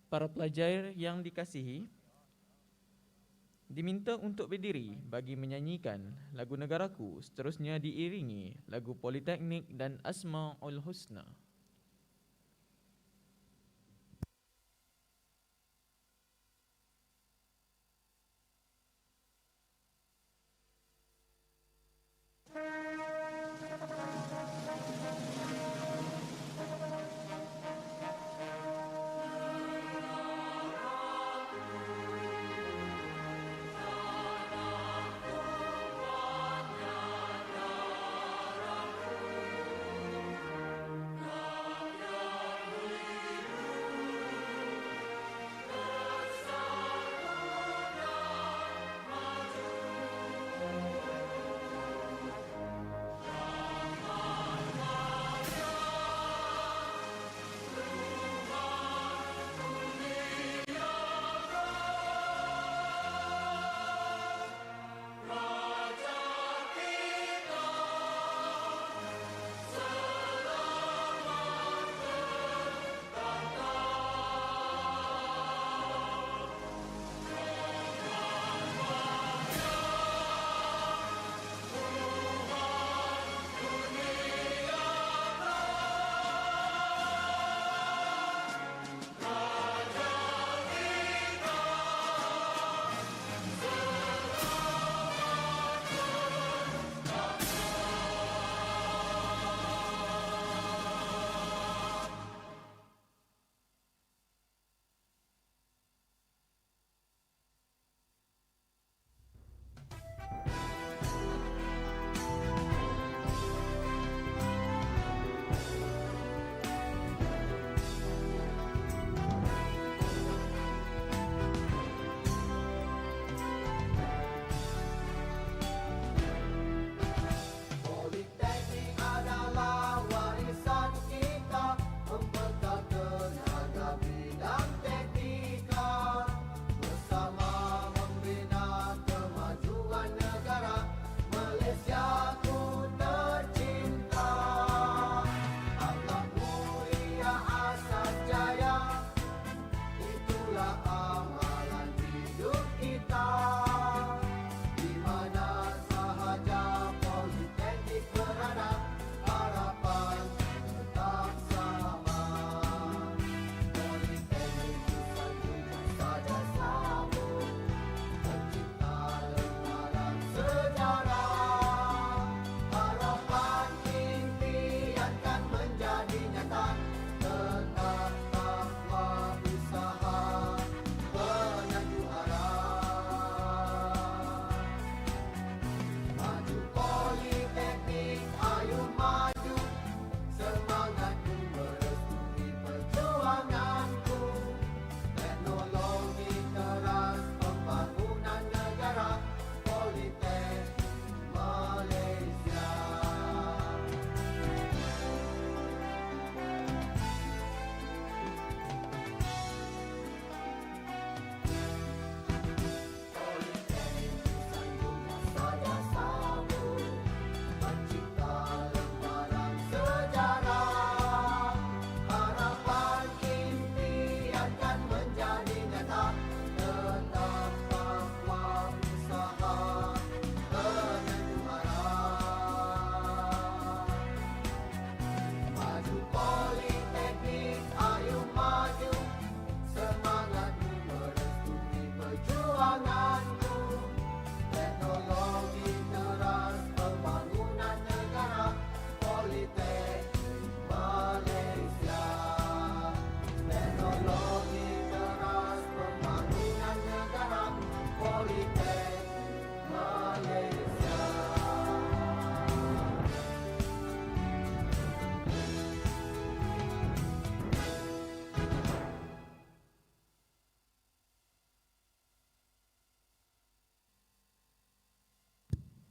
Para pelajar yang dikasihi, diminta untuk berdiri bagi menyanyikan lagu Negaraku, seterusnya diiringi lagu Politeknik dan Asma'ul Husna.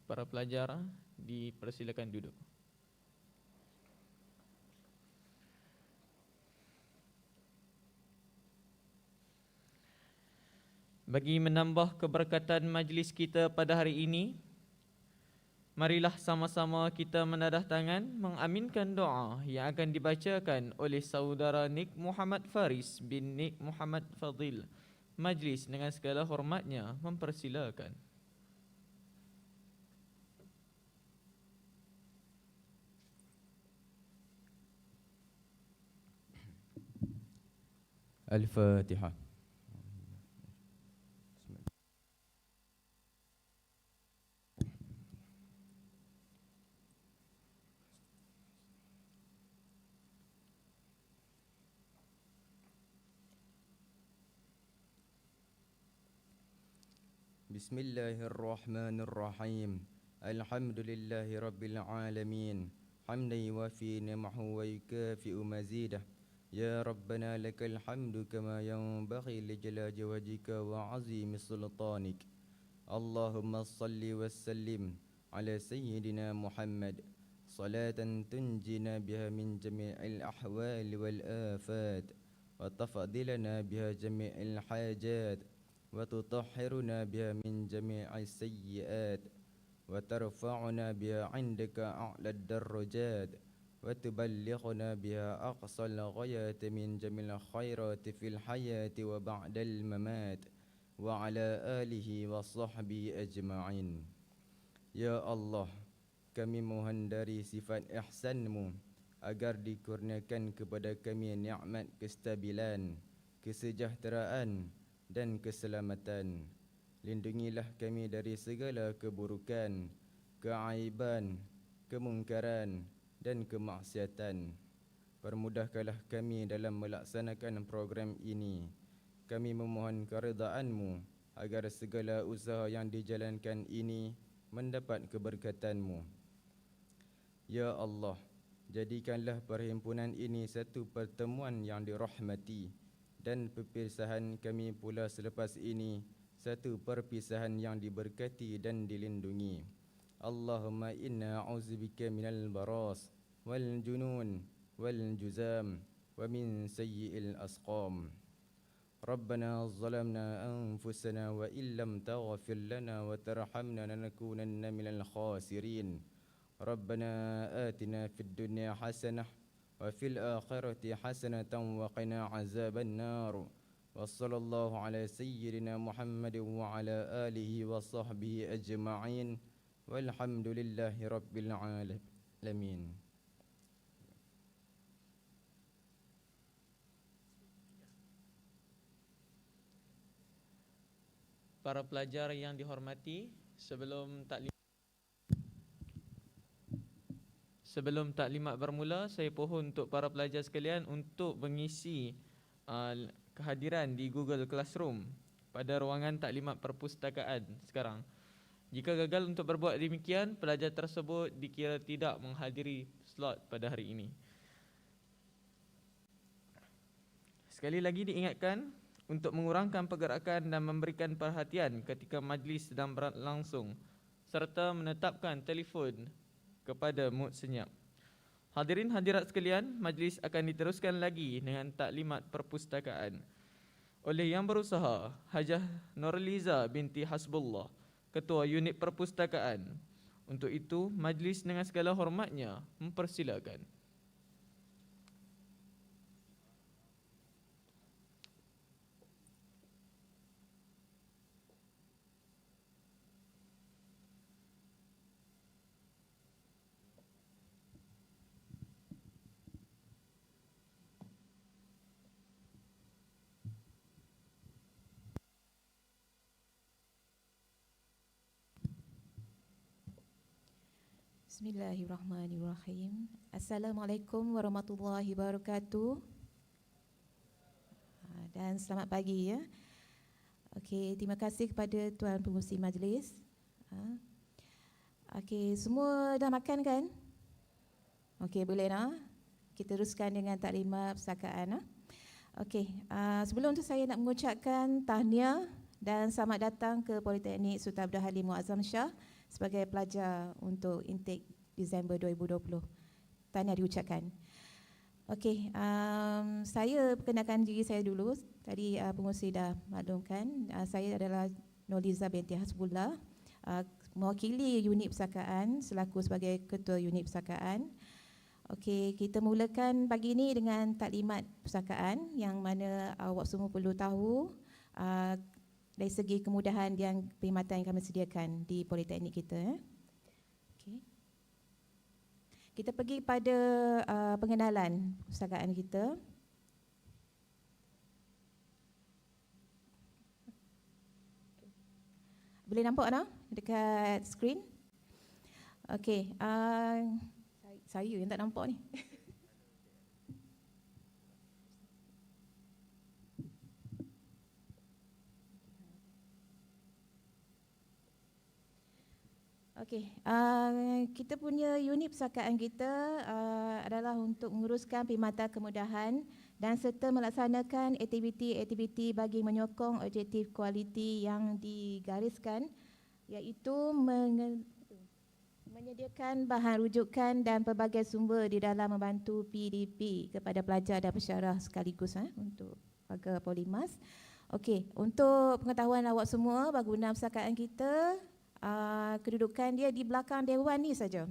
Para pelajar dipersilakan duduk. Bagi menambah keberkatan majlis kita pada hari ini, Marilah sama-sama kita menadah tangan mengaminkan doa yang akan dibacakan oleh saudara Nik Muhammad Faris bin Nik Muhammad Fadil. Majlis dengan segala hormatnya mempersilakan. Al-Fatihah. Bismillahirrahmanirrahim. Alhamdulillahi rabbil alamin. Hamdan yuwafi ni'amahu wa yukafi'u mazidah. Ya Rabbana lakal hamdu kama yanbaghi li jalali wajhika wa 'azimi sultanik. Allahumma salli wa sallim ala sayyidina Muhammad salatan tunjina biha min jami'il ahwali wal afat wa tafadilana biha jami'il hajat wa tutahhiruna biha min jami'is sayyi'at wa tarfa'una biha 'indaka a'lad darajat wa tuballighuna biha aqsal ghayati min jamil khairati fil hayati wa ba'dal mamat wa ala alihi wa sahbihi ajma'in. Ya Allah, kami mohon dari sifat ihsan-Mu agar dikurniakan kepada kami nikmat kestabilan, kesejahteraan dan keselamatan. Lindungilah kami dari segala keburukan, keaiban, kemungkaran dan kemaksiatan. Permudahkanlah kami dalam melaksanakan program ini. Kami memohon keridaan-Mu agar segala usaha yang dijalankan ini mendapat keberkatan-Mu. Ya Allah, jadikanlah perhimpunan ini satu pertemuan yang dirahmati dan perpisahan kami pula selepas ini satu perpisahan yang diberkati dan dilindungi. Allahumma inna a'udzubika minal baras wal junun wal juzam wa min sayyi'il asqam. ربنا ظلمنا أنفسنا وإن لم تغفر لنا وترحمنا لنكونن من الخاسرين ربنا آتنا في الدنيا حسنة وفي الآخرة حسنة وقنا عذاب النار وصلى الله على سيدنا محمد وعلى آله وصحبه أجمعين والحمد لله رب العالمين. Para pelajar yang dihormati, sebelum taklimat bermula, saya pohon untuk para pelajar sekalian untuk mengisi kehadiran di Google Classroom pada ruangan taklimat perpustakaan sekarang. Jika gagal untuk berbuat demikian, pelajar tersebut dikira tidak menghadiri slot pada hari ini. Sekali lagi diingatkan untuk mengurangkan pergerakan dan memberikan perhatian ketika majlis sedang berlangsung serta menetapkan telefon kepada mode senyap. Hadirin hadirat sekalian, majlis akan diteruskan lagi dengan taklimat perpustakaan oleh yang berusaha Hajah Nurliza binti Hasbullah, Ketua Unit Perpustakaan. Untuk itu, majlis dengan segala hormatnya mempersilakan. Bismillahirrahmanirrahim. Assalamualaikum warahmatullahi wabarakatuh. Dan selamat pagi ya. Okey, terima kasih kepada Tuan Pengerusi Majlis. Okey, semua dah makan kan? Okey, boleh nak? Kita teruskan dengan taklimat perpustakaan. Okey, sebelum tu saya nak mengucapkan tahniah dan selamat datang ke Politeknik Sultan Abdul Halim Muazzam Shah sebagai pelajar untuk intake Disember 2020. Tahniah diucapkan. Okey, saya perkenalkan diri saya dulu. Tadi pengurusi dah maklumkan. Saya adalah Nurliza binti Hasbullah, mewakili unit perpustakaan selaku sebagai ketua unit perpustakaan. Okey, kita mulakan pagi ini dengan taklimat perpustakaan yang mana awak semua perlu tahu dari segi kemudahan yang perkhidmatan yang kami sediakan di Politeknik kita. Okey. Kita pergi pada pengenalan perpustakaan kita. Boleh nampak tak dekat skrin? Okey, saya yang tak nampak ni. Okey, kita punya unit perpustakaan kita adalah untuk menguruskan perkhidmatan kemudahan dan serta melaksanakan aktiviti-aktiviti bagi menyokong objektif kualiti yang digariskan, iaitu menyediakan bahan rujukan dan pelbagai sumber di dalam membantu PDP kepada pelajar dan pensyarah sekaligus untuk warga Polimas. Okey, untuk pengetahuan awak semua, bangunan perpustakaan kita kedudukan dia di belakang dewan ni saja.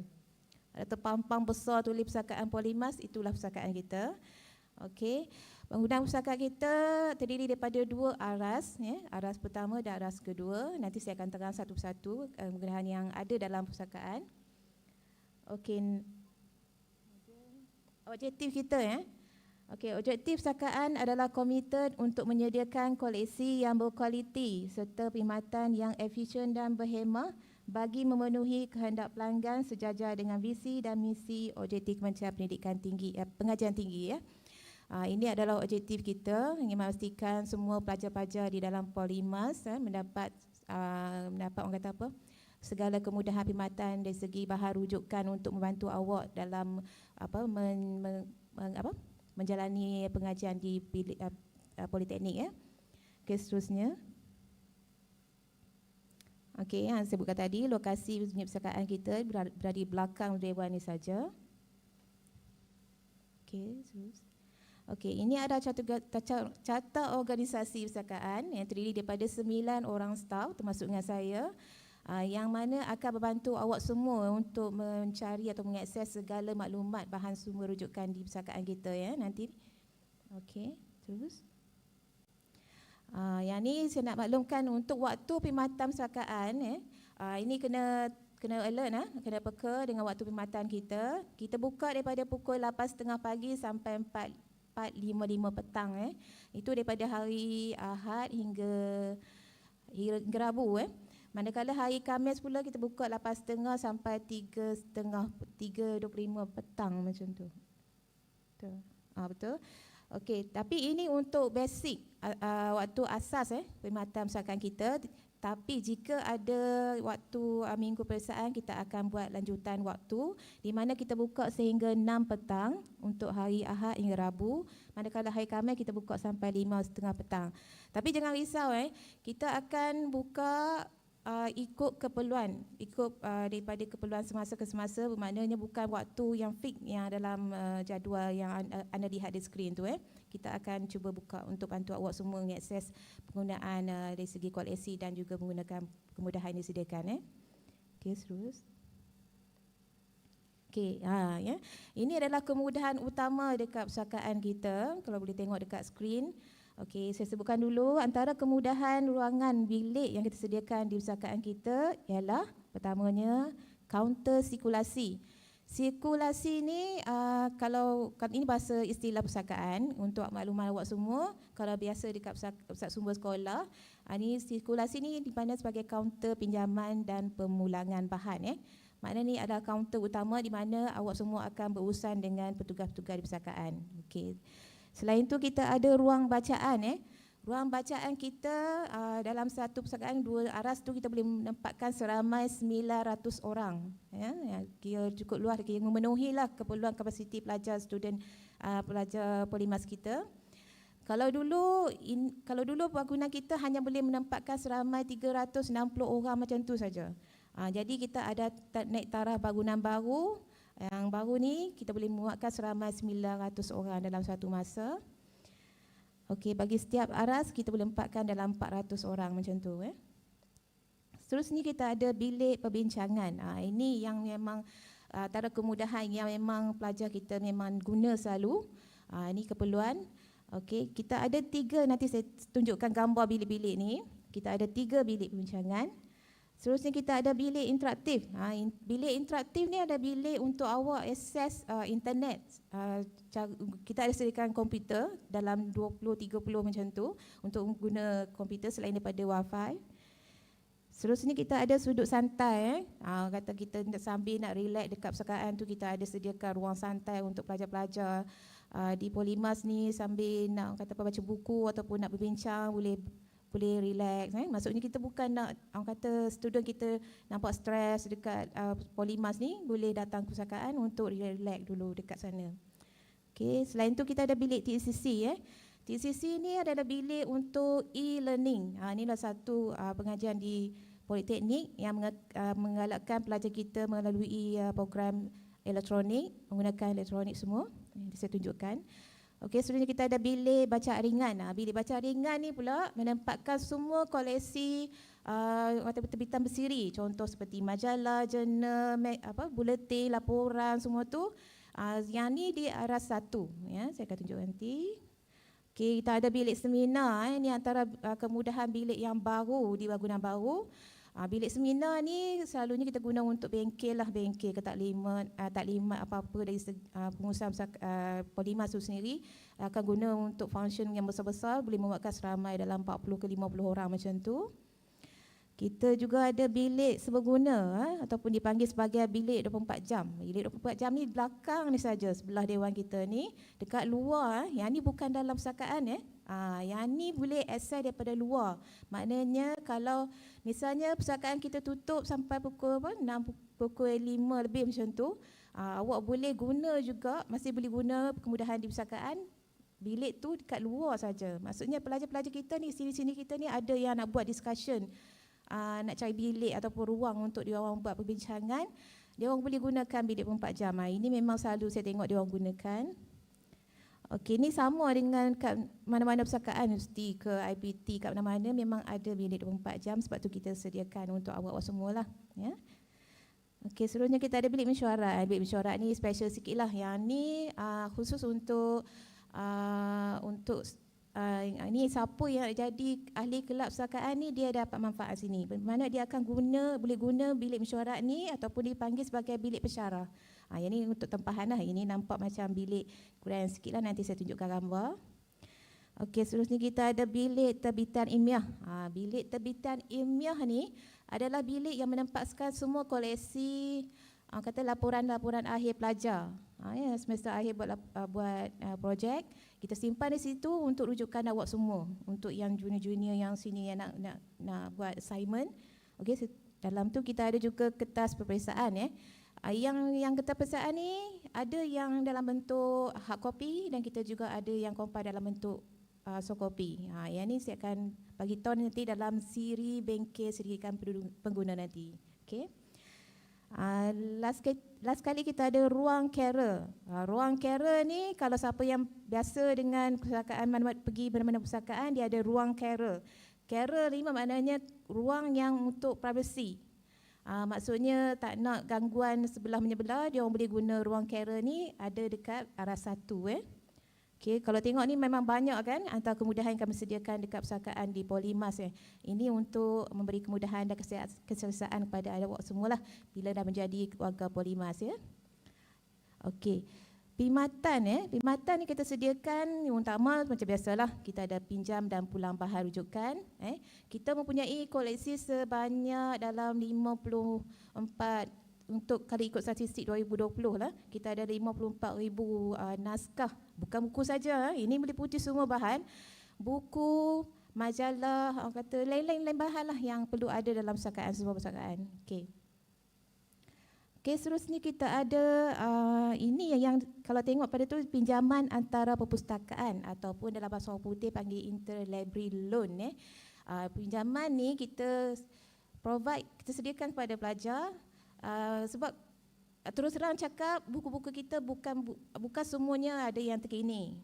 Ada terpampang besar tulis perpustakaan Polimas, itulah perpustakaan kita. Okey, bangunan perpustakaan kita terdiri daripada 2 aras, aras pertama dan aras kedua. Nanti saya akan terang satu persatu kemudahan yang ada dalam perpustakaan. Okey, objektif kita Okey, objektif perpustakaan adalah komited untuk menyediakan koleksi yang berkualiti serta perkhidmatan yang efisien dan berhemah bagi memenuhi kehendak pelanggan sejajar dengan visi dan misi objektif Kementerian Pendidikan Tinggi, Pengajian Tinggi. Ini adalah objektif kita, ingin memastikan semua pelajar-pelajar di dalam Polimas mendapat orang kata apa, segala kemudahan perkhidmatan dari segi bahan rujukan untuk membantu awak dalam menjalani pengajian di Politeknik. Okey, seterusnya. Okey, yang saya sebutkan tadi, lokasi unit perpustakaan kita berada di belakang dewan ini saja. Okey, terus. Okey, ini ada carta organisasi perpustakaan yang terdiri daripada 9 orang staf termasuk dengan saya, yang mana akan membantu awak semua untuk mencari atau mengakses segala maklumat bahan sumber rujukan di perpustakaan kita nanti. Okey, terus. Yang ni saya nak maklumkan untuk waktu perkhidmatan perpustakaan ini kena alert kena peka dengan waktu perkhidmatan kita. Kita buka daripada pukul 8.30 pagi sampai 4.55 petang Itu daripada hari Ahad hingga Rabu Manakala hari Khamis pula kita buka 8.30 sampai 3.25 petang macam tu. Betul. Betul. Okey, tapi ini untuk basic waktu asas perkhidmatan perpustakaan kita. Tapi jika ada waktu minggu peperiksaan, kita akan buat lanjutan waktu di mana kita buka sehingga 6 petang untuk hari Ahad hingga Rabu. Manakala hari Khamis kita buka sampai 5.30 petang. Tapi jangan risau kita akan buka ikut keperluan, daripada keperluan semasa ke semasa, bermaknanya bukan waktu yang fix yang dalam jadual yang anda lihat di skrin tu Kita akan cuba buka untuk bantu awak semua mengakses penggunaan dari segi koleksi dan juga menggunakan kemudahan yang disediakan Okey, terus. Okey, ini adalah kemudahan utama dekat perpustakaan kita, kalau boleh tengok dekat skrin. Okey, saya sebutkan dulu antara kemudahan ruangan bilik yang kita sediakan di perpustakaan kita ialah pertamanya kaunter sirkulasi. Sirkulasi ni kalau ini bahasa istilah perpustakaan untuk makluman awak semua. Kalau biasa dekat pusat sumber sekolah, ini sirkulasi ni dipandang sebagai kaunter pinjaman dan pemulangan bahan Maknanya ni adalah kaunter utama di mana awak semua akan berurusan dengan petugas-petugas di perpustakaan. Okey. Selain itu kita ada ruang bacaan Ruang bacaan kita dalam satu perpustakaan 2 aras tu kita boleh menempatkan seramai 900 orang kira cukup luas, kira memenuhilah keperluan kapasiti pelajar student pelajar Polimas kita. Kalau dulu bangunan kita hanya boleh menempatkan seramai 360 orang macam tu saja. Jadi kita ada naik taraf bangunan baru. Yang baru ni kita boleh muatkan seramai 900 orang dalam satu masa. Okey, bagi setiap aras kita boleh empatkan dalam 400 orang macam tu Seterusnya kita ada bilik perbincangan. Ini yang memang antara kemudahan yang memang pelajar kita memang guna selalu. Ini keperluan. Okey, kita ada 3, nanti saya tunjukkan gambar bilik-bilik ni. Kita ada 3 bilik perbincangan. Seterusnya kita ada bilik interaktif. Bilik interaktif ni ada bilik untuk awak akses internet. Kita ada sediakan komputer dalam 20-30 macam tu untuk guna komputer selain daripada wifi. Seterusnya kita ada sudut santai. Kata kita sambil nak relax dekat perpustakaan tu, kita ada sediakan ruang santai untuk pelajar-pelajar di Polymas ni sambil nak kata baca buku ataupun nak berbincang, boleh relax. Maksudnya kita bukan nak kata student kita nampak stres dekat Polymas ni, boleh datang ke perpustakaan untuk relax dulu dekat sana. Okey, selain tu kita ada bilik TCC. TCC ni adalah bilik untuk e-learning. Inilah satu pengajian di Politeknik yang menggalakkan pelajar kita melalui program elektronik, menggunakan elektronik semua. Ini saya tunjukkan. Okey, seterusnya kita ada bilik bacaan ringan. Bilik bacaan ringan ni pula menempatkan semua koleksi terbitan bersiri. Contoh seperti majalah, jurnal, buletin, laporan, semua tu. Yang ni di aras 1. Ya, saya akan tunjuk nanti. Okey, kita ada bilik seminar. Ini antara kemudahan bilik yang baru di bangunan baru. Bilik seminar ni selalunya kita guna untuk bengkel ke taklimat apa-apa dari pengusaha Polymas tu sendiri akan guna untuk function yang besar-besar, boleh memuatkan seramai dalam 40 ke 50 orang macam tu. Kita juga ada bilik seberguna ataupun dipanggil sebagai bilik 24 jam. Bilik 24 jam ni belakang ni saja sebelah dewan kita ni, dekat luar. Yang ni bukan dalam perpustakaan yang ni boleh akses daripada luar. Maknanya kalau misalnya perpustakaan kita tutup sampai pukul 6, pukul 5 lebih macam tu, awak boleh guna juga, masih boleh guna kemudahan di perpustakaan. Bilik tu dekat luar saja. Maksudnya pelajar-pelajar kita ni, sini-sini kita ni ada yang nak buat discussion, nak cari bilik ataupun ruang untuk dia orang buat perbincangan, dia orang boleh gunakan bilik 24 jam. Ini memang selalu saya tengok dia orang gunakan. Okey, ni sama dengan kat mana-mana perpustakaan, universiti ke IPT, kat mana-mana memang ada bilik 24 jam, sebab tu kita sediakan untuk awak-awak semualah, ya. Okey, seterusnya kita ada bilik mesyuarat. Bilik mesyuarat ni special sikitlah. Yang ni khusus untuk ini siapa yang jadi ahli kelab perpustakaan ni, dia dapat manfaat sini. Bermakna dia akan boleh guna bilik mesyuarat ni ataupun dipanggil sebagai bilik pensyarah. Yang ni untuk tempahan lah. Ini nampak macam bilik kurang sikit lah, nanti saya tunjukkan gambar. Okey, seterusnya kita ada bilik terbitan ilmiah. Bilik terbitan ilmiah ni adalah bilik yang menempatkan semua koleksi kata laporan-laporan akhir pelajar. Semester akhir buat projek, kita simpan di situ untuk rujukan awak semua. Untuk yang junior-junior yang sini yang nak buat assignment. Okey, dalam tu kita ada juga kertas peperiksaan. Yang kertas peperiksaan ni ada yang dalam bentuk hard copy dan kita juga ada yang compile dalam bentuk soft copy. Yang ni saya akan bagi tahu nanti dalam siri bengkel sediakan pengguna nanti. Okey. Last kali kita ada ruang carer. Ruang carer ni kalau siapa yang biasa dengan perpustakaan, pergi mana-mana perpustakaan, dia ada ruang carer. Carer ni maknanya ruang yang untuk privacy. Maksudnya tak nak gangguan sebelah menyebelah, dia orang boleh guna ruang carer ni, ada dekat arah 1. Okay, kalau tengok ni memang banyak kan antara kemudahan yang kami sediakan dekat perpustakaan di Polymas. Ini untuk memberi kemudahan dan keselesaan kepada awak semualah bila dah menjadi warga Polymas. Okey. Perkhidmatan perkhidmatan ni kita sediakan yang utama macam biasalah, kita ada pinjam dan pulang bahan rujukan. Kita mempunyai koleksi sebanyak dalam 54 untuk kalau ikut statistik 2020 lah, kita ada 54,000 naskah, bukan buku saja. Ini meliputi semua bahan, buku, majalah, kata lain-lain bahan lah yang perlu ada dalam perpustakaan, semua perpustakaan. Okey. Okey, seterusnya kita ada ini yang kalau tengok pada tu pinjaman antara perpustakaan ataupun dalam bahasa orang putih panggil interlibrary loan. Pinjaman ni kita kita sediakan kepada pelajar sebab terus terang cakap buku-buku kita bukan semuanya ada yang terkini.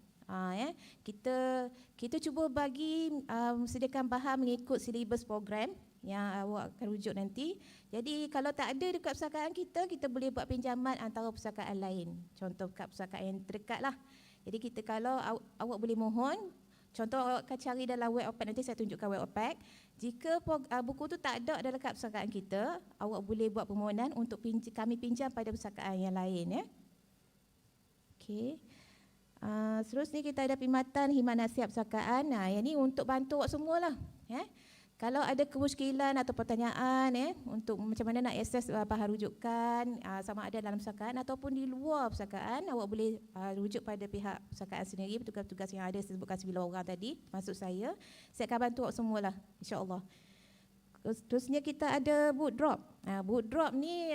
Kita cuba bagi sediakan bahan mengikut silibus program yang awak akan rujuk nanti. Jadi kalau tak ada dekat perpustakaan kita, kita boleh buat pinjaman antara perpustakaan lain. Contoh kat perpustakaan yang terdekat lah. Jadi kita kalau awak boleh mohon, contoh awak akan cari dalam web OPAC, nanti saya tunjukkan web OPAC. Jika buku tu tak ada dalam kat perpustakaan kita, awak boleh buat permohonan untuk kami pinjam pada perpustakaan yang lain. Ya. Okey. Seterusnya kita ada perkhidmatan khidmat nasihat perpustakaan. Yang ni untuk bantu awak semualah. Ya. Kalau ada kemusykilan atau pertanyaan untuk macam mana nak akses bahan rujukan sama ada dalam perpustakaan ataupun di luar perpustakaan, awak boleh rujuk pada pihak perpustakaan sendiri, petugas-petugas yang ada saya sebutkan 9 orang tadi, maksud saya akan bantu awak semualah, insya-Allah. Terusnya kita ada book drop. Book drop ni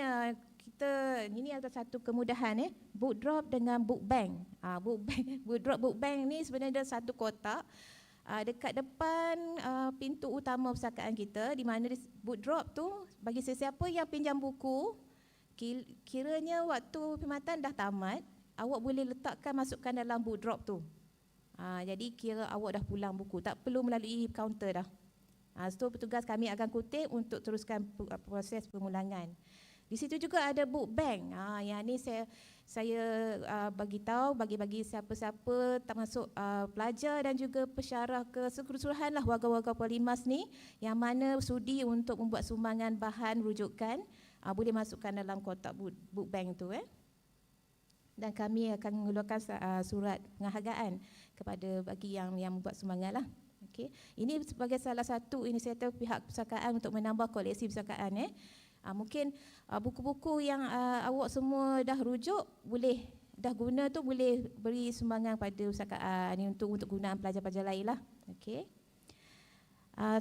ini adalah satu kemudahan book drop dengan book bank. Book drop book bank ni sebenarnya ada satu kotak dekat depan pintu utama perpustakaan kita, di mana book drop tu bagi sesiapa yang pinjam buku, kiranya waktu perkhidmatan dah tamat, awak boleh letakkan masukkan dalam book drop tu. Jadi kira awak dah pulang buku, tak perlu melalui kaunter dah. So petugas kami akan kutip untuk teruskan proses pengulangan. Di situ juga ada book bank. Yang ni saya bagi tahu bagi siapa-siapa termasuk pelajar dan juga pesyarah keseluruhan lah warga-warga Polimas ni yang mana sudi untuk membuat sumbangan bahan rujukan, boleh masukkan dalam kotak book bank tu. Dan kami akan mengeluarkan surat penghargaan kepada bagi yang membuat sumbangan lah. Okay. Ini sebagai salah satu inisiatif pihak perpustakaan untuk menambah koleksi perpustakaan. Mungkin buku-buku yang awak semua dah rujuk, dah guna tu boleh beri sumbangan pada perpustakaan ni untuk gunaan pelajar-pelajar lain lah. Okay.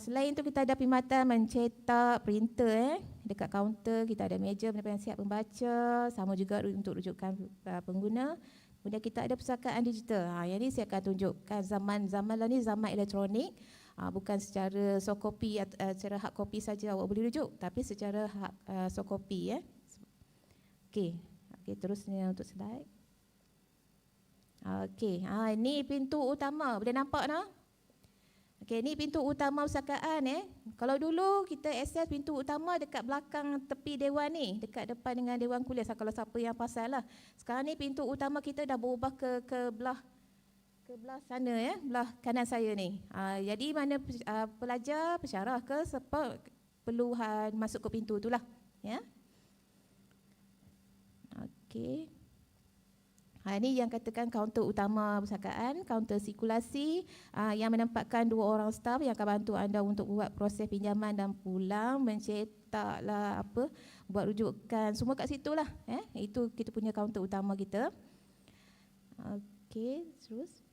Selain itu kita ada perkhidmatan mencetak printer dekat kaunter, kita ada meja penasihat pembaca, sama juga untuk rujukan pengguna. Kemudian kita ada perpustakaan digital. Yang ni saya akan tunjukkan zaman lah ni zaman elektronik. Bukan secara soft copy atau secara hard copy saja awak boleh rujuk, tapi secara soft copy. Okey, terusnya untuk slide. Okey, ini pintu utama, boleh nampak tak? Okey, ini pintu utama perpustakaan. Kalau dulu kita akses pintu utama dekat belakang tepi dewan ni, dekat depan dengan dewan kuliah, kalau siapa yang pasal lah. Sekarang ni pintu utama kita dah berubah ke belah sana, belah kanan saya ni. Jadi mana pelajar, pesyarah ke siapa perlu masuk ke pintu itulah. Ya. Okey. Ini yang katakan kaunter utama perpustakaan, kaunter sirkulasi yang menempatkan 2 orang staf yang akan bantu anda untuk buat proses pinjaman dan pulang, mencetak lah buat rujukan, semua kat situ lah. Itu kita punya kaunter utama kita. Okey, terus.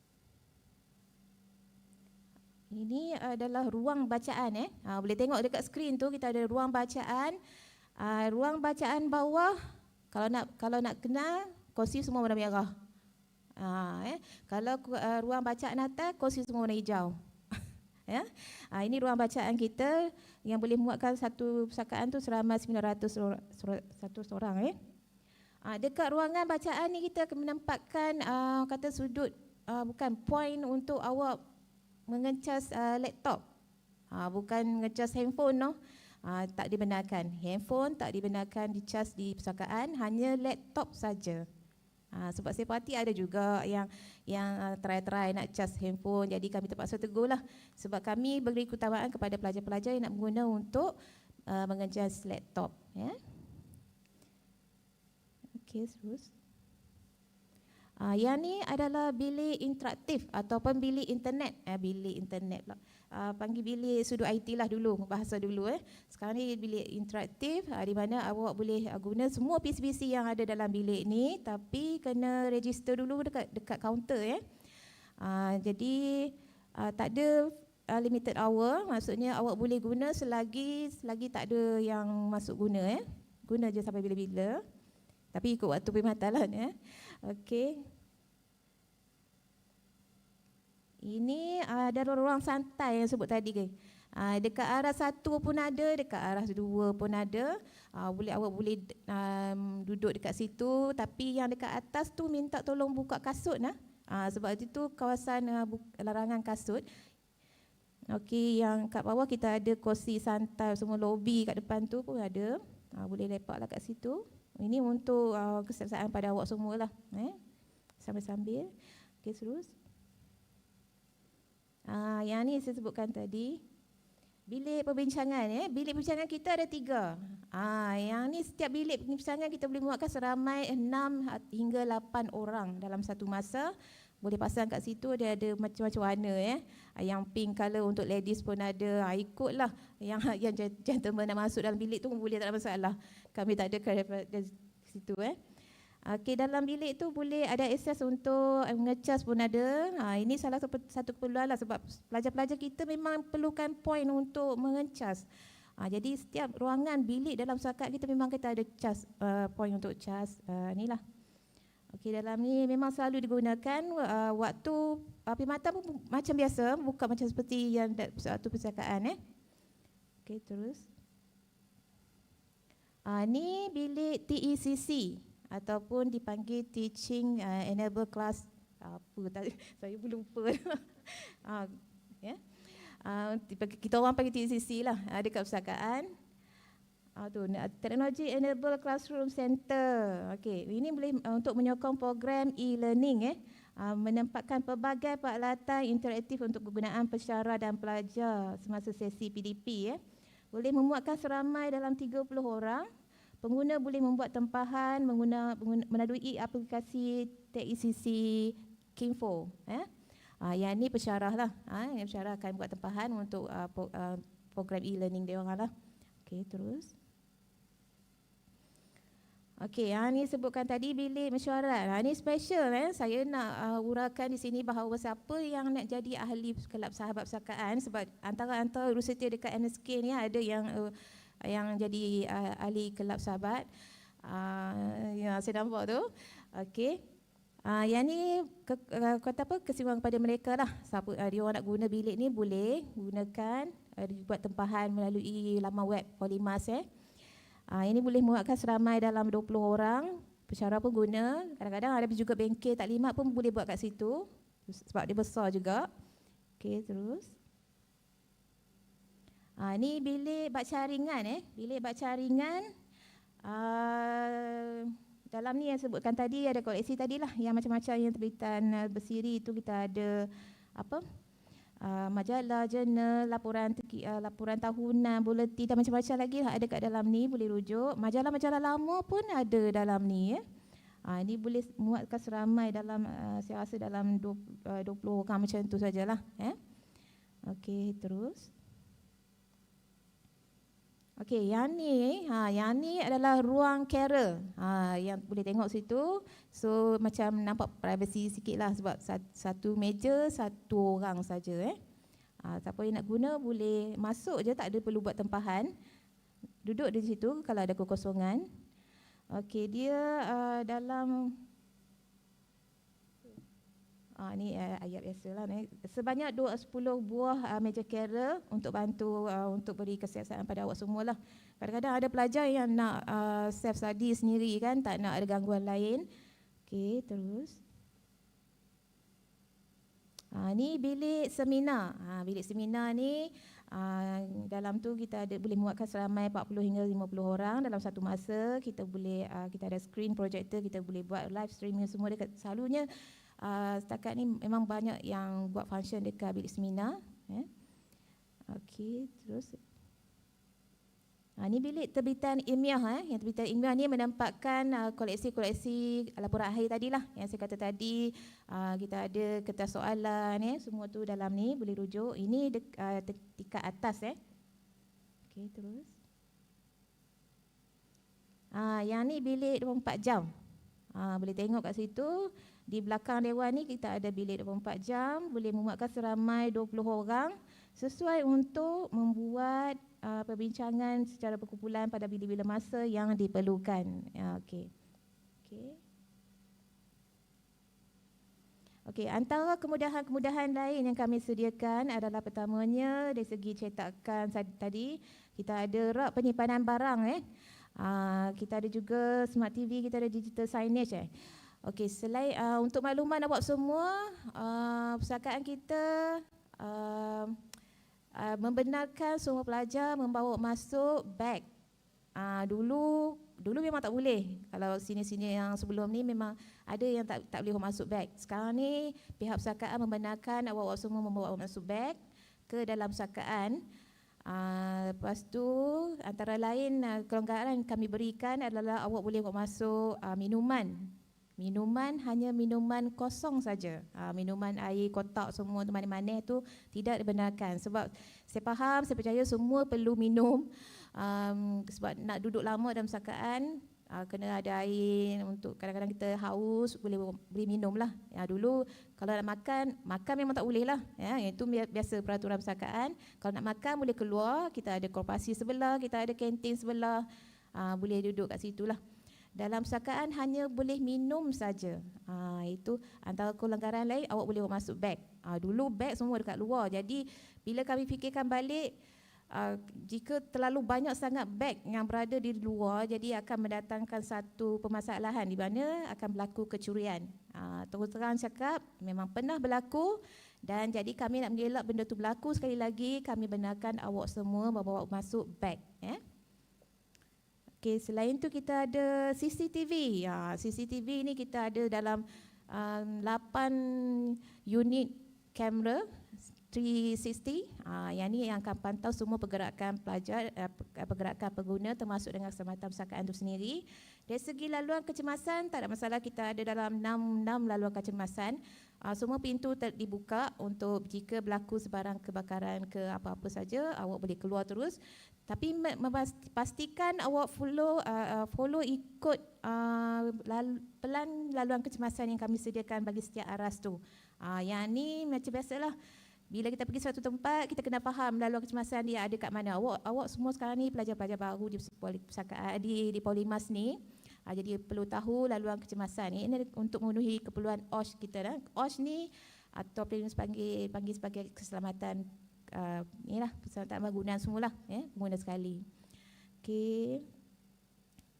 Ini adalah ruang bacaan. Boleh tengok dekat skrin tu kita ada ruang bacaan. Ruang bacaan bawah kalau nak kenal kursi semua warna merah. Kalau ruang bacaan atas kursi semua warna hijau. Ini ruang bacaan kita yang boleh muatkan satu perpustakaan tu seramai 900 orang. Dekat ruangan bacaan ni kita akan menempatkan kata sudut bukan point untuk awak mengecas laptop. Bukan ngecas handphone no. Tak dibenarkan. Handphone tak dibenarkan dicas di perpustakaan, hanya laptop saja. Sebab saya parti ada juga yang try nak cas handphone, jadi kami terpaksa tegur lah. Sebab kami beri keutamaan kepada pelajar-pelajar yang nak guna untuk mengecas laptop. Okey, terus. Yang ni adalah bilik interaktif ataupun bilik internet. Bilik internet pula. Panggil bilik sudut IT lah dulu, bahasa dulu. Sekarang ni bilik interaktif di mana awak boleh guna semua PC-PC yang ada dalam bilik ni, tapi kena register dulu dekat kaunter. Jadi tak ada limited hour, maksudnya awak boleh guna selagi tak ada yang masuk guna. Guna je sampai bila-bila. Tapi ikut waktu perkhidmatan lah. Okey. Ini ada ruang santai yang sebut tadi. Dekat arah 1 pun ada, dekat arah 2 pun ada. Awak boleh duduk dekat situ, tapi yang dekat atas tu minta tolong buka kasut. Sebab itu kawasan larangan kasut. Okey, yang kat bawah kita ada kursi santai, semua lobi kat depan tu pun ada. Boleh lepaklah kat situ. Ini untuk keseksaan pada awak semualah. Sambil-sambil. Okey, terus. Yang ni saya sebutkan tadi. Bilik perbincangan. Bilik perbincangan kita ada 3. Yang ni setiap bilik perbincangan kita boleh muatkan seramai 6 hingga 8 orang dalam satu masa. Boleh pasang kat situ, dia ada macam-macam warna. Yang pink colour untuk ladies pun ada. Ikutlah yang gentleman nak masuk dalam bilik tu pun boleh, tak ada masalah. Kami tak ada dari situ. Okey, dalam bilik tu boleh ada akses untuk mengecas pun ada. Ini salah satu keperluan lah, sebab pelajar-pelajar kita memang perlukan point untuk mengecas. Jadi setiap ruangan bilik dalam sakat kita memang kita ada cas, point untuk cas. Inilah. Okey, dalam ni memang selalu digunakan waktu perkhidmatan pun macam biasa, bukan macam seperti yang satu percakapan. Okey, terus. Ni bilik TECC ataupun dipanggil Teaching Enable Class. Saya pun lupa. Kita orang panggil TECC lah, dekat perpustakaan. Teknologi Enable Classroom Center. Okey, ini boleh untuk menyokong program e-learning, menempatkan pelbagai peralatan interaktif untuk kegunaan pensyarah dan pelajar semasa sesi PDP. Boleh memuatkan seramai dalam 30 orang. Pengguna boleh membuat tempahan melalui aplikasi TECC Kinfo. Yang ni pensyarah lah. Yang pensyarah akan buat tempahan untuk program e-learning dia orang lah. Okey, terus. Okey, ni sebutkan tadi bilik mesyuarat. Ni special. Saya nak uraikan di sini bahawa siapa yang nak jadi ahli kelab sahabat perpustakaan, sebab antara universiti dekat NSK ni ada yang jadi ahli kelab sahabat. Yang saya nampak tu. Okey. Yang ni kata apa, kesimpulan kepada mereka lah. Siapa dia orang nak guna bilik ni boleh gunakan, buat tempahan melalui laman web Polimas. Ini boleh muatkan seramai dalam 20 orang. Pensyarah pun guna. Kadang-kadang ada juga bengkel taklimat pun boleh buat kat situ, sebab dia besar juga. Okey, terus. Ni bilik baca ringan. Bilik baca ringan. Dalam ni yang sebutkan tadi ada koleksi tadilah, yang macam-macam yang terbitan bersiri itu kita ada majalah, jurnal, laporan tahunan, buletin dan macam-macam lagi ada kat dalam ni, boleh rujuk. Majalah-majalah lama pun ada dalam ni. Ini boleh muatkan seramai dalam saya rasa dalam 20 orang macam tu sajalah. Okey, terus. Okey, yang ni adalah ruang carer. Yang boleh tengok situ. So macam nampak privacy sikitlah, sebab satu meja satu orang saja. Siapa yang nak guna boleh masuk je, tak ada perlu buat tempahan. Duduk di situ kalau ada kekosongan. Okey, dia dalam ni ayat biasalah ni. Sebanyak 10 buah meja carer untuk bantu untuk beri kesiasaan pada awak semualah. Kadang-kadang ada pelajar yang nak self study sendiri kan, tak nak ada gangguan lain. Okey, terus. Ni bilik seminar. Bilik seminar ni dalam tu kita ada boleh muatkan seramai 40 hingga 50 orang dalam satu masa. Kita boleh kita ada screen projector, kita boleh buat live streaming semua dekat. Selalunya setakat ni memang banyak yang buat function dekat bilik seminar. Okey, terus. Ini bilik terbitan ilmiah. Yang terbitan ilmiah ni menempatkan koleksi-koleksi laporan akhir tadilah yang saya kata tadi. Kita ada kertas soalan, semua tu dalam ni boleh rujuk. Ini tingkat atas. Okey, terus. Yang ni bilik 24 jam. Boleh tengok kat situ. Di belakang dewan ni kita ada bilik 24 jam, boleh memuatkan seramai 20 orang sesuai untuk membuat perbincangan secara berkumpulan pada bila-bila masa yang diperlukan. Okey. Okey, antara kemudahan-kemudahan lain yang kami sediakan adalah pertamanya dari segi cetakan tadi, kita ada rak penyimpanan barang. Kita ada juga smart TV, kita ada digital signage. Okey, selain untuk makluman awak semua, perpustakaan kita membenarkan semua pelajar membawa masuk beg. Dulu memang tak boleh. Kalau sini-sini yang sebelum ni memang ada yang tak boleh masuk beg. Sekarang ni pihak pusakaan membenarkan awak-awak semua membawa masuk beg ke dalam pusakaan. Lepas tu antara lain kelonggaran yang kami berikan adalah awak boleh bawa masuk minuman hanya minuman kosong saja. Minuman air kotak semua tu manis-manis tu tidak dibenarkan. Sebab saya faham, saya percaya semua perlu minum. Sebab nak duduk lama dalam pusakaan, kena ada air untuk kadang-kadang kita haus, boleh minum lah. Dulu kalau nak makan memang tak boleh lah. Itu biasa peraturan pusakaan. Kalau nak makan boleh keluar, kita ada korporasi sebelah, kita ada kantin sebelah, boleh duduk kat situ lah. Dalam pusakaan hanya boleh minum saja. Itu antara kelonggaran lain, awak boleh bawa masuk beg. Dulu beg semua dekat luar. Jadi bila kami fikirkan balik, jika terlalu banyak sangat beg yang berada di luar, jadi akan mendatangkan satu permasalahan di mana akan berlaku kecurian. Terus terang cakap, memang pernah berlaku, dan jadi kami nak mengelak benda tu berlaku sekali lagi, kami benarkan awak semua bawa masuk beg. Okay, selain tu kita ada CCTV. CCTV ni kita ada dalam 8 unit kamera 360. Yang ni yang akan pantau semua pergerakan pelajar, pergerakan pengguna termasuk dengan keselamatan pusakaan itu sendiri. Dari segi laluan kecemasan, tak ada masalah, kita ada dalam 6 laluan kecemasan. Semua pintu dibuka untuk jika berlaku sebarang kebakaran ke apa-apa saja, awak boleh keluar terus. Tapi pastikan awak follow ikut pelan laluan kecemasan yang kami sediakan bagi setiap aras tu. Yang ni macam biasalah, bila kita pergi suatu tempat, kita kena faham laluan kecemasan dia ada kat mana. Awak semua sekarang ni pelajar-pelajar baru di Polimas ni, jadi perlu tahu laluan kecemasan ni. Ini untuk memenuhi keperluan OSH kita. OSH ni atau panggil sebagai keselamatan keselamatan bangunan semualah, pengguna sekali. Okey.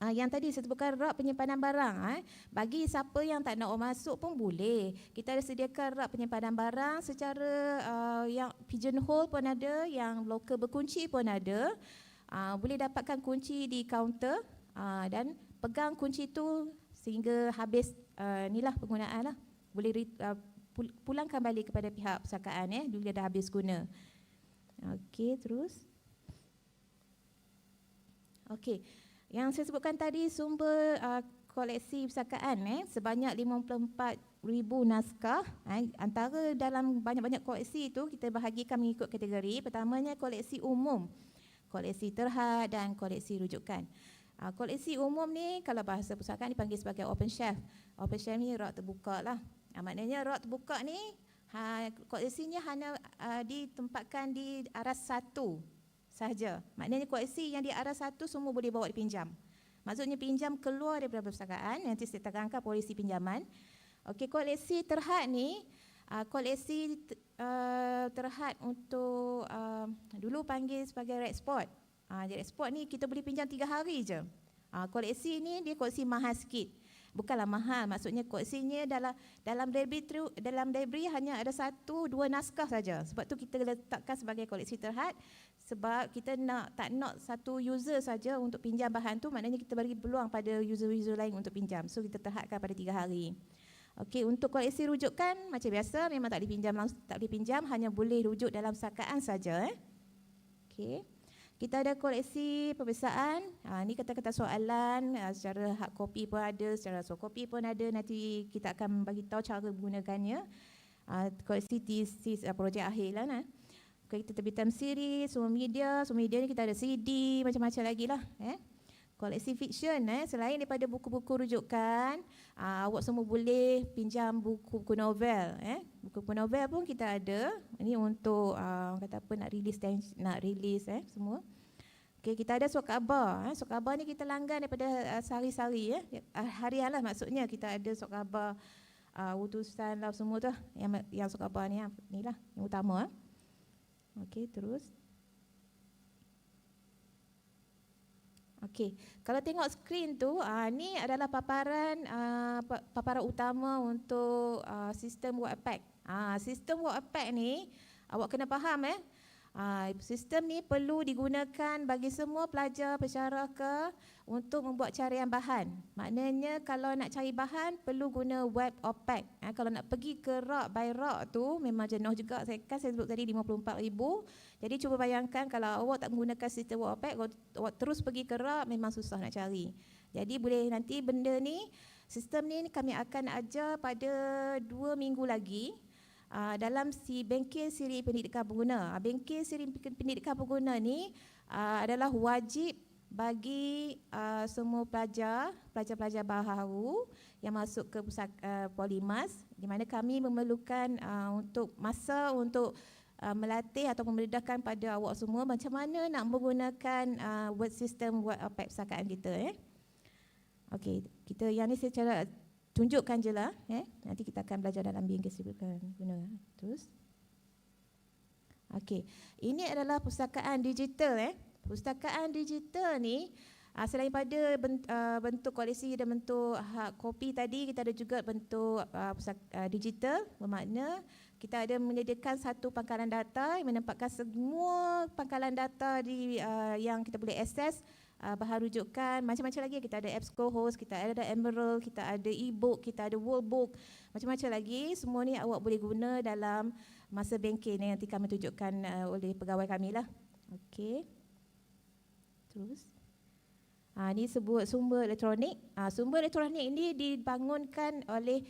Yang tadi saya sebutkan rak penyimpanan barang. Bagi siapa yang tak nak masuk pun boleh. Kita ada sediakan rak penyimpanan barang secara yang pigeonhole pun ada, yang loker berkunci pun ada. Boleh dapatkan kunci di kaunter dan pegang kunci tu sehingga habis inilah penggunaan lah. Boleh pulangkan balik kepada pihak pusakaan bila dah habis guna. Okey, terus. Okey. Yang saya sebutkan tadi sumber koleksi pusakaan sebanyak 54,000 naskah. Antara dalam banyak-banyak koleksi itu kita bahagikan mengikut kategori. Pertamanya koleksi umum, koleksi terhad dan koleksi rujukan. Koleksi umum ni kalau bahasa pusakaan dipanggil sebagai open shelf. Open shelf ni rak terbuka lah. Maknanya rak terbuka ni koleksinya hanya ditempatkan di aras 1 sahaja. Maknanya koleksi yang di aras 1 semua boleh bawa dipinjam. Maksudnya pinjam keluar daripada perpustakaan, nanti saya terangkan polisi pinjaman. Okey, koleksi terhad ni, koleksi terhad untuk dulu panggil sebagai red spot. Red spot ni kita boleh pinjam 3 hari je. Koleksi ni dia koleksi mahal sikit. Bukanlah mahal, maksudnya koleksinya dalam library hanya ada 1-2 naskah saja. Sebab tu kita letakkan sebagai koleksi terhad, sebab kita tak nak satu user saja untuk pinjam bahan tu, maknanya kita bagi peluang pada user-user lain untuk pinjam. So kita terhadkan pada 3 hari. Okey, untuk koleksi rujukan macam biasa memang tak boleh pinjam, hanya boleh rujuk dalam sakaan saja. Okey. Kita ada koleksi peperiksaan. Ini kata-kata soalan secara hard copy pun ada, secara soft copy pun ada. Nanti kita akan bagi tahu cara menggunakannya. Koleksi tesis projek akhir lah. Kita terbitan series, semua media ni kita ada CD, macam-macam lagi lah. Koleksi fiction, selain daripada buku-buku rujukan, awak semua boleh pinjam buku-buku novel. Buku-buku novel pun kita ada. Ini untuk kata apa nak release semua. Okay, kita ada surat khabar. Surat khabar ni kita langgan daripada sehari-hari, harian lah maksudnya. Kita ada surat khabar utusan lah semua tu. Yang surat khabar ni lah yang utama. Okey, terus. Okey, kalau tengok skrin tu, ni adalah paparan utama untuk sistem Wattpad. Sistem Wattpad ni awak kena faham Sistem ni perlu digunakan bagi semua pelajar pensyarah untuk membuat carian bahan. Maknanya kalau nak cari bahan perlu guna web OPAC. Kalau nak pergi ke RAK by RAK tu memang jenuh juga. Saya sebut tadi 54,000. Jadi cuba bayangkan kalau awak tak menggunakan sistem web OPAC, awak terus pergi ke RAK memang susah nak cari. Jadi boleh nanti benda ni, sistem ni kami akan ajar pada 2 minggu lagi. Dalam si bengkel siri pendidikan pengguna. Bengkel siri pendidikan pengguna ni adalah wajib bagi semua pelajar-pelajar baharu yang masuk ke Polimas, di mana kami memerlukan untuk masa untuk melatih atau memerdahkan pada awak semua macam mana nak menggunakan word system word OPAC perpustakaan kita. Okey, kita yang ni secara tunjukkan je lah. Nanti kita akan belajar dalam bengkel siri pengguna. Terus. Okey, ini adalah perpustakaan digital. Perpustakaan digital ni selain pada bentuk koleksi dan bentuk hard copy tadi, kita ada juga bentuk digital, bermakna kita ada menyediakan satu pangkalan data yang menempatkan semua pangkalan data yang kita boleh akses, bahan rujukan, macam-macam lagi. Kita ada EBSCO-host, kita ada Emerald, kita ada e-book, kita ada workbook, macam-macam lagi. Semua ni awak boleh guna dalam masa bengkel ni, nanti kami tunjukkan oleh pegawai kami lah. Okey. Terus. Ini sebut sumber elektronik. Sumber elektronik ini dibangunkan oleh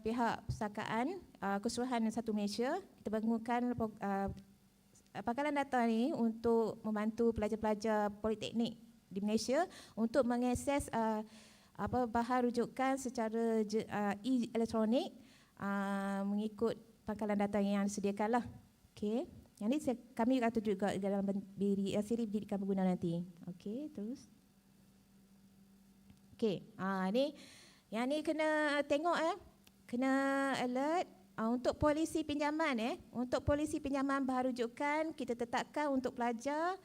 pihak perpustakaan keseluruhan satu Malaysia. Kita bangunkan pangkalan data ni untuk membantu pelajar-pelajar politeknik di Malaysia untuk mengakses bahan rujukan secara elektronik mengikut pangkalan data yang disediakan lah. Okey. Yang ni kami akan tunjuk juga dalam siri pendidikan pengguna nanti. Okey, terus. Okey, yang ni kena tengok kena alert. Untuk polisi pinjaman untuk polisi pinjaman bahan rujukan kita tetapkan untuk pelajar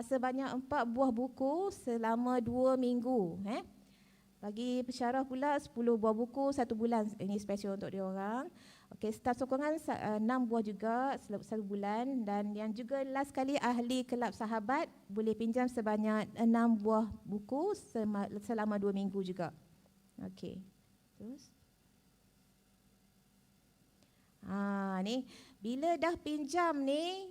sebanyak 4 buah buku selama 2 minggu. Bagi pensyarah pula 10 buah buku 1 bulan, ini special untuk dia orang. Okey, staf sokongan 6 buah juga 1 bulan, dan yang juga last kali ahli kelab sahabat boleh pinjam sebanyak 6 buah buku selama 2 minggu juga. Okey. Terus. Ni bila dah pinjam ni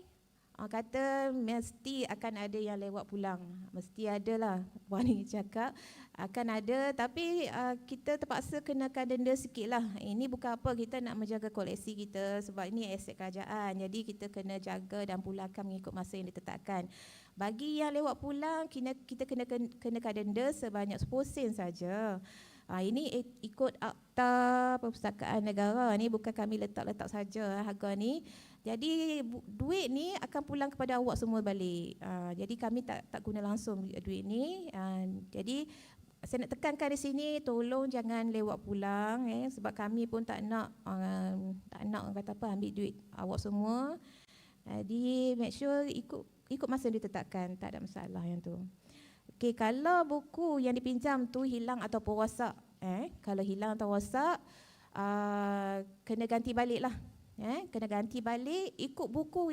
kata mesti akan ada yang lewat pulang. Mesti ada lah. Puan ni cakap akan ada, tapi kita terpaksa kenakan denda sikit lah. Ini bukan apa, kita nak menjaga koleksi kita sebab ini aset kerajaan. Jadi kita kena jaga dan pulangkan mengikut masa yang ditetapkan. Bagi yang lewat pulang kita kenakan denda sebanyak 10 sen saja. Ini ikut Akta Perpustakaan Negara ni, bukan kami letak-letak saja harga ni. Jadi duit ni akan pulang kepada awak semua balik. Jadi kami tak guna langsung duit ni. Jadi saya nak tekankan di sini, tolong jangan lewat pulang sebab kami pun tak nak kata apa ambil duit awak semua. Jadi make sure ikut masa yang ditetapkan, tak ada masalah yang tu. Okey, kalau buku yang dipinjam tu hilang ataupun rosak, kalau hilang atau rosak, kena ganti balik lah. Kena ganti balik, ikut buku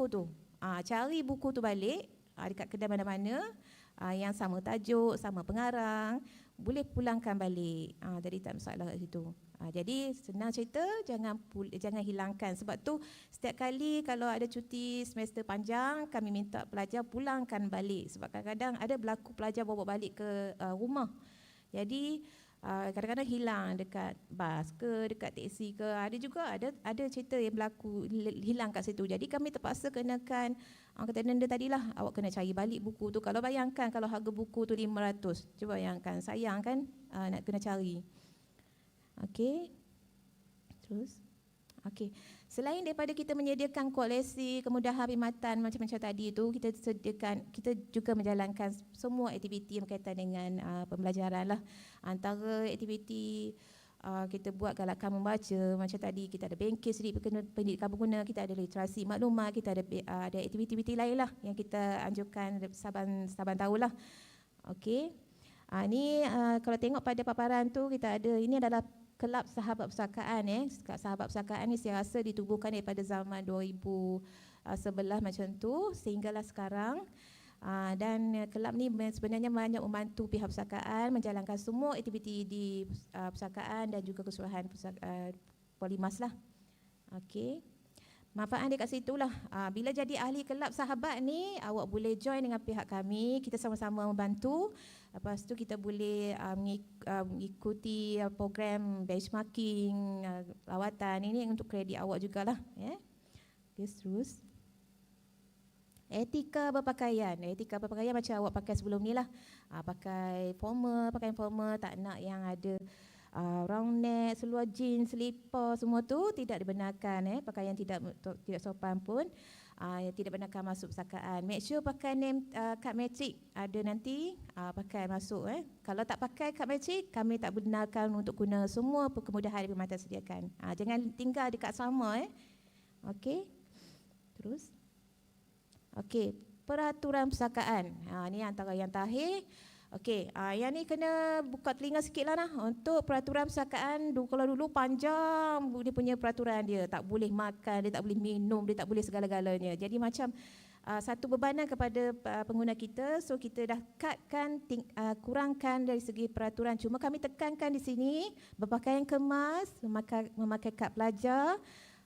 tu. Cari buku tu balik dekat kedai mana-mana yang sama tajuk, sama pengarang, boleh pulangkan balik. Jadi tak masalah kat situ. Jadi senang cerita, jangan hilangkan. Sebab tu setiap kali kalau ada cuti semester panjang, kami minta pelajar pulangkan balik. Sebab kadang-kadang ada berlaku pelajar bawa balik ke rumah. Jadi kadang-kadang hilang dekat bas ke, dekat teksi ke. Ada juga ada cerita yang berlaku hilang kat situ. Jadi kami terpaksa kenakan kata denda tadilah, awak kena cari balik buku tu. Kalau bayangkan kalau harga buku tu 500, cuba bayangkan, sayang kan nak kena cari. Okey. Terus. Okey. Selain daripada kita menyediakan koleksi, kemudahan perkhidmatan macam-macam tadi itu, kita juga menjalankan semua aktiviti yang berkaitan dengan pembelajaran lah. Antara aktiviti kita buat galakan membaca, macam tadi kita ada bengkel siri pendidikan pengguna, kita ada literasi maklumat, kita ada aktiviti-aktiviti lain lah yang kita anjurkan saban tahulah. Okey. Ini kalau tengok pada paparan tu, kita ada, ini adalah Kelab Sahabat Perpustakaan. Sahabat Perpustakaan ni saya rasa ditubuhkan daripada zaman 2000 sebelah macam tu sehinggalah sekarang. Dan kelab ni sebenarnya banyak membantu pihak perpustakaan menjalankan semua aktiviti di perpustakaan dan juga keseluruhan Polymas lah. Okey. Manfaat dia kat situ lah. Bila jadi ahli kelab sahabat ni, awak boleh join dengan pihak kami, kita sama-sama membantu. Lepas tu kita boleh mengikuti program benchmarking, lawatan ini untuk kredit awak jugalah. Okay, terus. Etika berpakaian macam awak pakai sebelum ni lah. Pakaian formal, tak nak yang ada round neck, seluar jeans, selipar, semua tu tidak dibenarkan. Pakaian tidak sopan pun tidak benarkan masuk perpustakaan. Make sure pakai name kad matrik ada nanti, pakai masuk. Kalau tak pakai kad matrik, kami tak benarkan untuk guna semua kemudahan yang perkhidmatan sediakan. Jangan tinggal dekat sama. Okey. Terus. Okey, peraturan perpustakaan. Ni antara yang terakhir. Okey, yang ni kena buka telinga sikit lah. Untuk peraturan perpustakaan, kalau dulu panjang dia punya peraturan dia. Tak boleh makan, dia tak boleh minum, dia tak boleh segala-galanya. Jadi macam satu bebanan kepada pengguna kita. So kita dah cutkan, kurangkan dari segi peraturan. Cuma kami tekankan di sini, berpakaian kemas, memakai kad pelajar.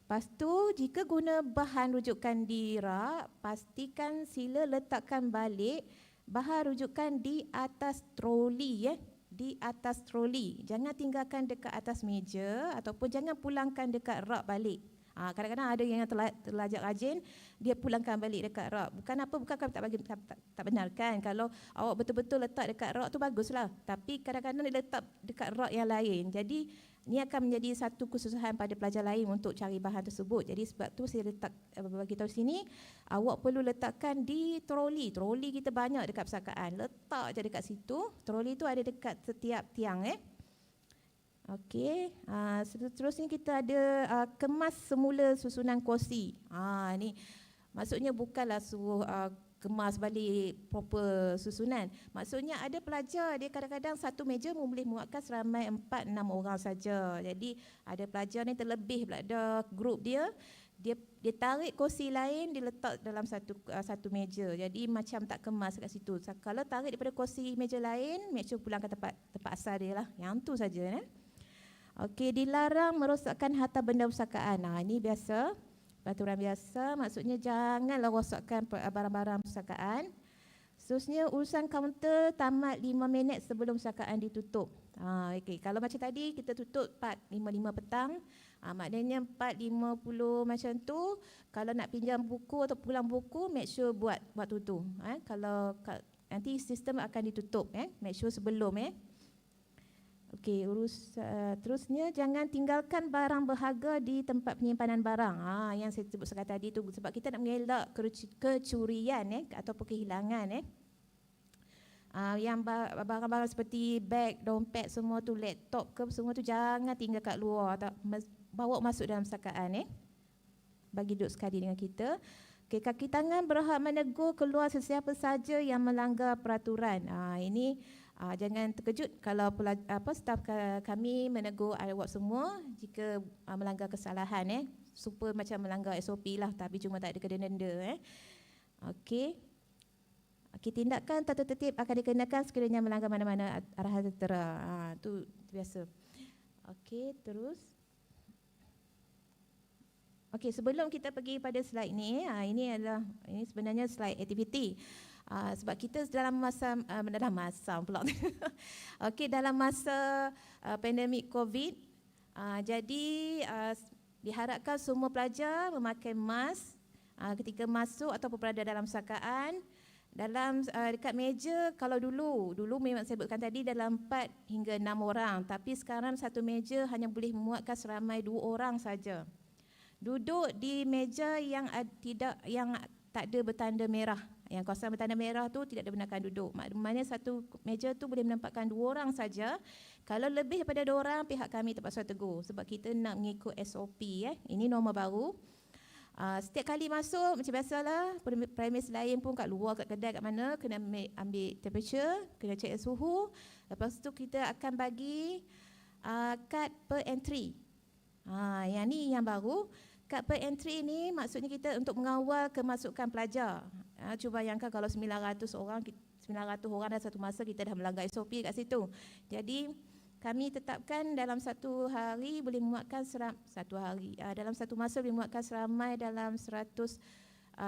Lepas tu, jika guna bahan rujukan di rak, pastikan sila letakkan balik bahan rujukan di atas troli. Di atas troli. Jangan tinggalkan dekat atas meja ataupun jangan pulangkan dekat rak balik. Kadang-kadang ada yang terlajak rajin, dia pulangkan balik dekat rak. Bukan kami tak benarkan. Kalau awak betul-betul letak dekat rak tu baguslah. Tapi kadang-kadang dia letak dekat rak yang lain. Jadi ini akan menjadi satu kesusahan pada pelajar lain untuk cari bahan tersebut. Jadi sebab tu saya letak bagi tahu sini, awak perlu letakkan di troli. Troli kita banyak dekat perpustakaan. Letak je dekat situ. Troli tu ada dekat setiap tiang. Okey. Seterusnya kita ada kemas semula susunan kursi. Ni maksudnya bukanlah suruh kemas balik proper susunan. Maksudnya ada pelajar, dia kadang-kadang satu meja boleh muatkan seramai 4-6 orang saja. Jadi ada pelajar ni terlebih pula dah grup dia tarik kursi lain, dia letak dalam satu meja. Jadi macam tak kemas kat situ. Kalau tarik daripada kursi meja lain, make sure pulang ke tempat asal dia lah. Yang tu saja. Okey, dilarang merosakkan harta benda perpustakaan. Ini biasa. Peraturan biasa, maksudnya janganlah rosakkan barang-barang perpustakaan. Seterusnya, urusan kaunter tamat 5 minit sebelum perpustakaan ditutup. Okay. Kalau macam tadi, kita tutup 4.55 petang. Maknanya 4.50 macam tu. Kalau nak pinjam buku atau pulang buku, make sure buat waktu tu. Kalau nanti sistem akan ditutup. Make sure sebelum. Okey, terusnya jangan tinggalkan barang berharga di tempat penyimpanan barang. Yang saya sebut tadi tu, sebab kita nak mengelak kecurian ataupun kehilangan. Yang barang-barang seperti beg, dompet, semua tu, laptop ke, semua tu jangan tinggal kat luar atau bawa masuk dalam perpustakaan. Bagi duduk sekali dengan kita. Okay, kaki tangan berhak menegur keluar sesiapa saja yang melanggar peraturan. Ini jangan terkejut kalau staf kami menegur awak semua jika melanggar kesalahan. Super macam melanggar SOP lah, tapi cuma tak ada kena denda. Okey. Tindakan tata tertib akan dikenakan sekiranya melanggar mana-mana arahan tertera. Itu biasa. Okey, terus. Okey, sebelum kita pergi pada slide ni, ini sebenarnya slide aktiviti. Sebab kita dalam masa pula. Okey, dalam masa pandemik COVID, jadi diharapkan semua pelajar memakai mask ketika masuk ataupun berada dalam perpustakaan. Dekat meja, kalau dulu memang saya sebutkan tadi dalam 4 hingga 6 orang, tapi sekarang satu meja hanya boleh memuatkan seramai 2 orang saja. Duduk di meja yang tak ada bertanda merah. Yang kawasan bertanda merah tu tidak dibenarkan duduk. Maknanya satu meja tu boleh menempatkan 2 orang saja. Kalau lebih daripada 2 orang, pihak kami terpaksa tegur sebab kita nak mengikut SOP. Ini norma baru. Setiap kali masuk macam biasalah, premis lain pun kat luar, kat kedai, kat mana, kena ambil temperature, kena check suhu. Lepas tu kita akan bagi kad per entry. Yang ni yang baru. Kad per entry ni maksudnya kita untuk mengawal kemasukan pelajar. Cuba bayangkan kalau 900 orang dalam satu masa kita dah melanggar SOP kat situ. Jadi kami tetapkan dalam satu hari boleh memuatkan dalam satu masa boleh memuatkan seramai dalam 100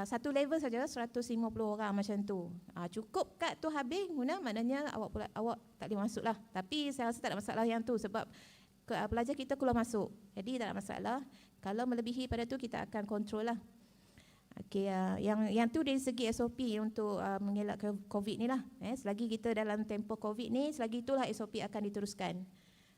satu level saja 150 orang macam tu. Cukup kad tu habis guna, maknanya awak tak boleh masuk lah. Tapi saya rasa tak ada masalah yang tu sebab pelajar kita keluar masuk. Jadi tak ada masalah. Kalau melebihi pada tu kita akan kontrol lah. Okey, yang tu dari segi SOP untuk mengelakkan COVID ni lah. Selagi kita dalam tempoh COVID ni, selagi itulah SOP akan diteruskan.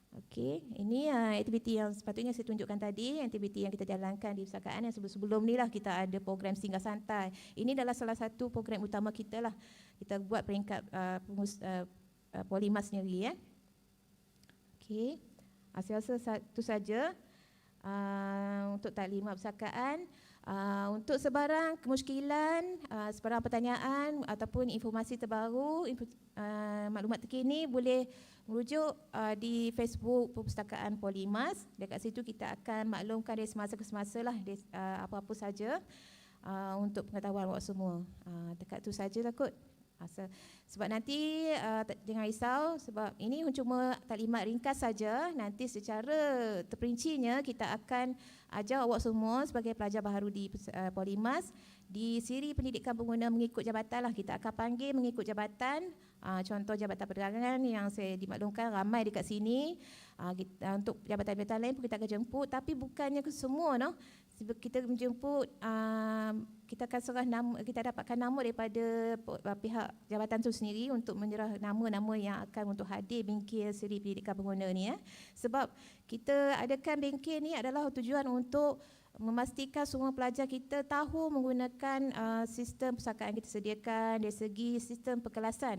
Okey, ini aktiviti yang sepatutnya saya tunjukkan tadi, aktiviti yang kita jalankan di perpustakaan yang sebelum ni lah. Kita ada program singgah santai. Ini adalah salah satu program utama kita lah. Kita buat peringkat Polimas sendiri. Okey, saya rasa itu saja untuk taklimat perpustakaan. Untuk sebarang kemusykilan, sebarang pertanyaan ataupun informasi terbaru, maklumat terkini boleh merujuk di Facebook Perpustakaan Polimas. Dekat situ kita akan maklumkan dari semasa ke semasa lah apa-apa saja untuk pengetahuan awak semua. Dekat tu sajalah kot. Sebab nanti jangan risau sebab ini cuma taklimat ringkas saja. Nanti secara terperincinya kita akan ajar awak semua sebagai pelajar baharu di Polimas di siri pendidikan pengguna mengikut jabatan lah. Kita akan panggil mengikut jabatan. Contoh jabatan perdagangan yang saya dimaklumkan ramai dekat sini. Untuk jabatan-jabatan lain pun kita akan jemput, tapi bukannya ke semua no. Kita menjemput, kita akan serah nama, kita dapatkan nama daripada pihak jabatan itu sendiri untuk menyerah nama-nama yang akan untuk hadir bingkil siri pendidikan pengguna ni. Sebab kita adakan bingkil ni adalah tujuan untuk memastikan semua pelajar kita tahu menggunakan sistem perpustakaan kita sediakan dari segi sistem perkelasan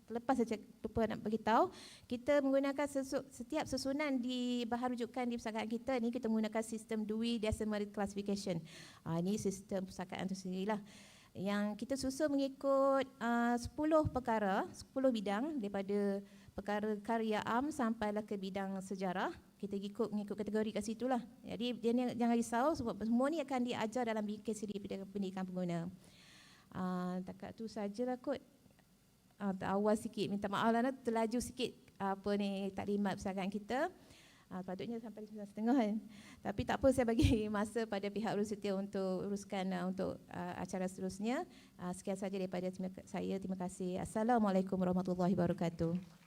terlepas saja lupa nak beritahu. Kita menggunakan setiap susunan di bahan rujukan di perpustakaan kita ni kita menggunakan sistem Dewey Decimal Classification. Ini sistem perpustakaan itu sendirilah yang kita susun mengikut 10 perkara, 10 bidang daripada perkara karya am sampailah ke bidang sejarah. Kita mengikut kategori kat situ lah. Jadi jangan risau sebab semua ni akan diajar dalam bingkai siri pendidikan pengguna. Takat tu sajalah kot. Awal sikit, minta maaf lah terlaju sikit taklimat perpustakaan kita. Patutnya sampai 9:30 kan. Tapi tak apa, saya bagi masa pada pihak Rusetia untuk uruskan untuk acara seterusnya. Sekian saja daripada saya. Terima kasih. Assalamualaikum warahmatullahi wabarakatuh.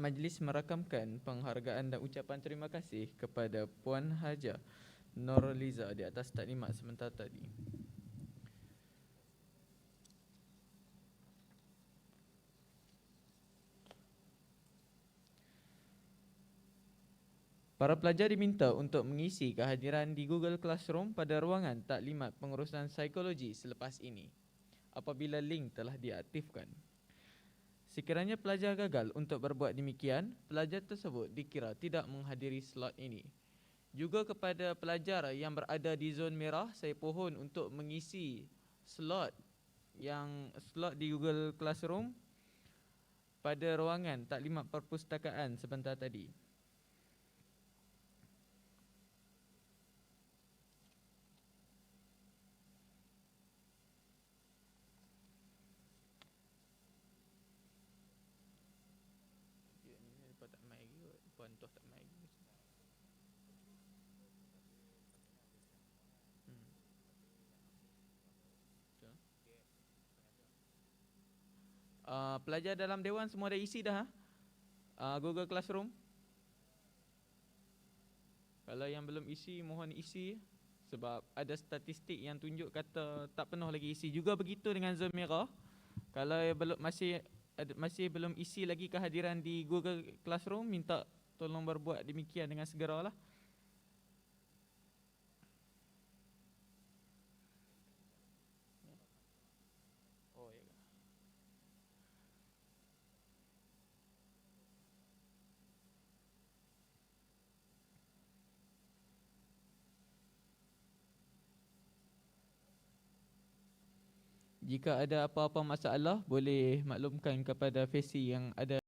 Majlis merakamkan penghargaan dan ucapan terima kasih kepada Puan Haja Nurliza di atas taklimat sebentar tadi. Para pelajar diminta untuk mengisi kehadiran di Google Classroom pada ruangan taklimat pengurusan psikologi selepas ini apabila link telah diaktifkan. Sekiranya pelajar gagal untuk berbuat demikian, pelajar tersebut dikira tidak menghadiri slot ini. Juga kepada pelajar yang berada di zon merah, saya pohon untuk mengisi slot di Google Classroom pada ruangan taklimat perpustakaan sebentar tadi. Pelajar dalam dewan semua dah isi dah Google Classroom. Kalau yang belum isi, mohon isi sebab ada statistik yang tunjuk kata tak penuh lagi isi. Juga begitu dengan zon merah. Kalau masih belum isi lagi kehadiran di Google Classroom, minta tolong berbuat demikian dengan segeralah. Jika ada apa-apa masalah, boleh maklumkan kepada Fesi yang ada